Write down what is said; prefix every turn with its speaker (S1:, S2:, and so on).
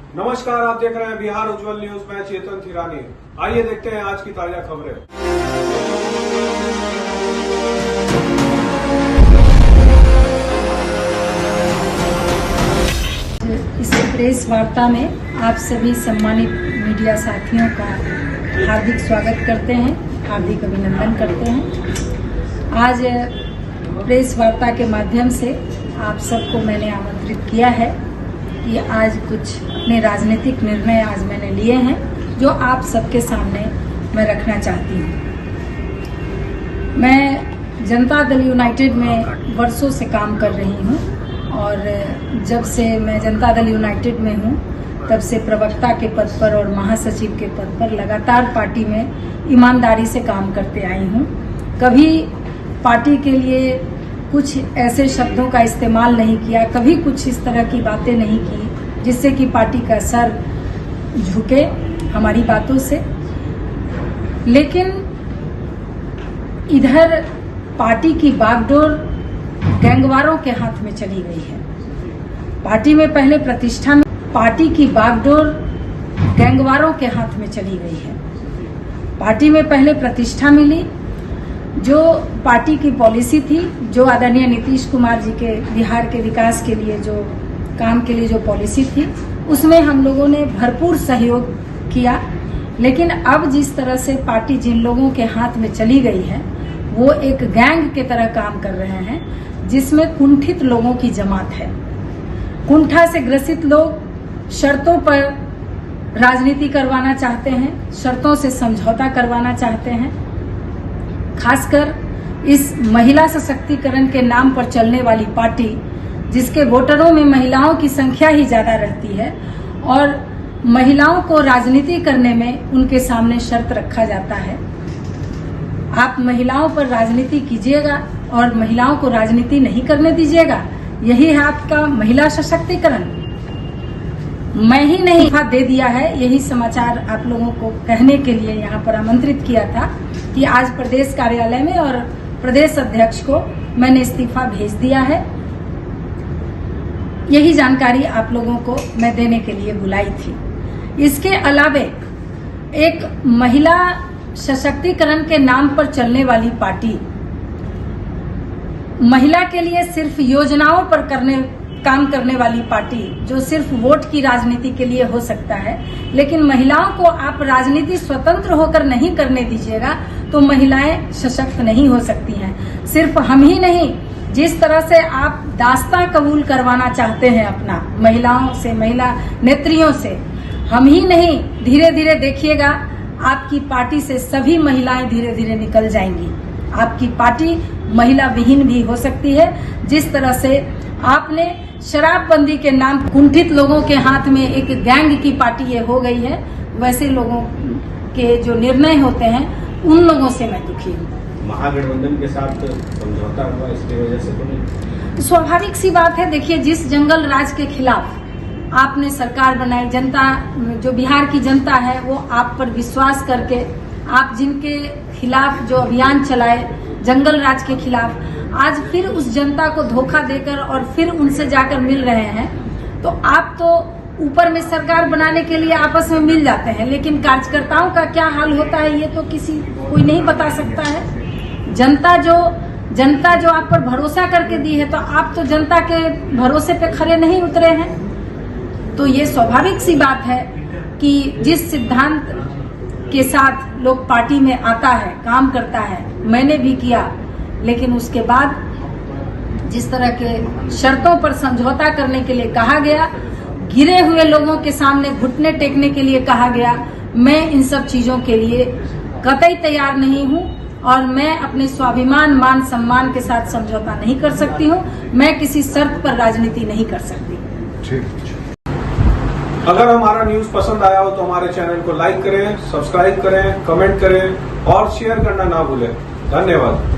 S1: नमस्कार, आप देख रहे हैं बिहार उज्जवल न्यूज। मैं चेतन थिरानी। आइए देखते हैं आज की ताजा खबरें।
S2: इस प्रेस वार्ता में आप सभी सम्मानित मीडिया साथियों का हार्दिक स्वागत करते हैं, हार्दिक अभिनंदन करते हैं। आज प्रेस वार्ता के माध्यम से आप सबको मैंने आमंत्रित किया है कि आज कुछ अपने राजनीतिक निर्णय आज मैंने लिए हैं जो आप सबके सामने मैं रखना चाहती हूँ। मैं जनता दल यूनाइटेड में वर्षों से काम कर रही हूँ और जब से मैं जनता दल यूनाइटेड में हूँ तब से प्रवक्ता के पद पर और महासचिव के पद पर लगातार पार्टी में ईमानदारी से काम करते आई हूँ। कभी पार्टी के लिए कुछ ऐसे शब्दों का इस्तेमाल नहीं किया, कभी कुछ इस तरह की बातें नहीं की जिससे कि पार्टी का सर झुके हमारी बातों से। लेकिन इधर पार्टी की बागडोर गैंगवारों के हाथ में चली गई है। पार्टी में पहले प्रतिष्ठा में पार्टी की बागडोर गैंगवारों के हाथ में चली गई है। पार्टी में पहले प्रतिष्ठा मिली, जो पार्टी की पॉलिसी थी, जो आदरणीय नीतीश कुमार जी के बिहार के विकास के लिए जो काम के लिए जो पॉलिसी थी उसमें हम लोगों ने भरपूर सहयोग किया। लेकिन अब जिस तरह से पार्टी जिन लोगों के हाथ में चली गई है वो एक गैंग के तरह काम कर रहे हैं जिसमें कुंठित लोगों की जमात है। कुंठा से ग्रसित लोग शर्तों पर राजनीति करवाना चाहते हैं, शर्तों से समझौता करवाना चाहते हैं। खासकर इस महिला सशक्तिकरण के नाम पर चलने वाली पार्टी जिसके वोटरों में महिलाओं की संख्या ही ज्यादा रहती है और महिलाओं को राजनीति करने में उनके सामने शर्त रखा जाता है, आप महिलाओं पर राजनीति कीजिएगा और महिलाओं को राजनीति नहीं करने दीजिएगा, यही है आपका महिला सशक्तिकरण। मैं ही नहीं दे दिया है, यही समाचार आप लोगों को कहने के लिए यहाँ पर आमंत्रित किया था कि आज प्रदेश कार्यालय में और प्रदेश अध्यक्ष को मैंने इस्तीफा भेज दिया है। यही जानकारी आप लोगों को मैं देने के लिए बुलाई थी। इसके अलावे एक महिला सशक्तिकरण के नाम पर चलने वाली पार्टी महिला के लिए सिर्फ योजनाओं पर काम करने वाली पार्टी जो सिर्फ वोट की राजनीति के लिए हो सकता है, लेकिन महिलाओं को आप राजनीति स्वतंत्र होकर नहीं करने दीजिएगा तो महिलाएं सशक्त नहीं हो सकती हैं। सिर्फ हम ही नहीं, जिस तरह से आप दास्तां कबूल करवाना चाहते हैं अपना महिलाओं से, महिला नेत्रियों से, हम ही नहीं, धीरे धीरे देखिएगा आपकी पार्टी से सभी महिलाएं धीरे धीरे निकल जाएंगी। आपकी पार्टी महिला विहीन भी हो सकती है। जिस तरह से आपने शराबबंदी के नाम कुंठित लोगों के हाथ में एक गैंग की पार्टी ये हो गई है, वैसे लोगों के जो निर्णय होते हैं उन लोगों से मैं दुखी हूँ।
S1: महागठबंधन के साथ समझौता हुआ, इसकी वजह से तो नहीं?
S2: स्वाभाविक सी बात है। देखिए, जिस जंगल राज के खिलाफ आपने सरकार बनाई, जनता जो बिहार की जनता है वो आप पर विश्वास करके आप जिनके खिलाफ जो अभियान चलाए जंगल राज के खिलाफ, आज फिर उस जनता को धोखा देकर और फिर उनसे जाकर मिल रहे हैं। तो आप तो ऊपर में सरकार बनाने के लिए आपस में मिल जाते हैं, लेकिन कार्यकर्ताओं का क्या हाल होता है ये तो कोई नहीं बता सकता है। जनता जो आप पर भरोसा करके दी है तो आप तो जनता के भरोसे पे खरे नहीं उतरे हैं। तो ये स्वाभाविक सी बात है कि जिस सिद्धांत के साथ लोग पार्टी में आता है, काम करता है, मैंने भी किया, लेकिन उसके बाद जिस तरह के शर्तों पर समझौता करने के लिए कहा गया, गिरे हुए लोगों के सामने घुटने टेकने के लिए कहा गया, मैं इन सब चीजों के लिए कतई तैयार नहीं हूं और मैं अपने स्वाभिमान, मान सम्मान के साथ समझौता नहीं कर सकती हूं। मैं किसी शर्त पर राजनीति नहीं कर सकती।
S1: अगर हमारा न्यूज पसंद आया हो तो हमारे चैनल को लाइक करें, सब्सक्राइब करें, कमेंट करें और शेयर करना ना भूलें। धन्यवाद।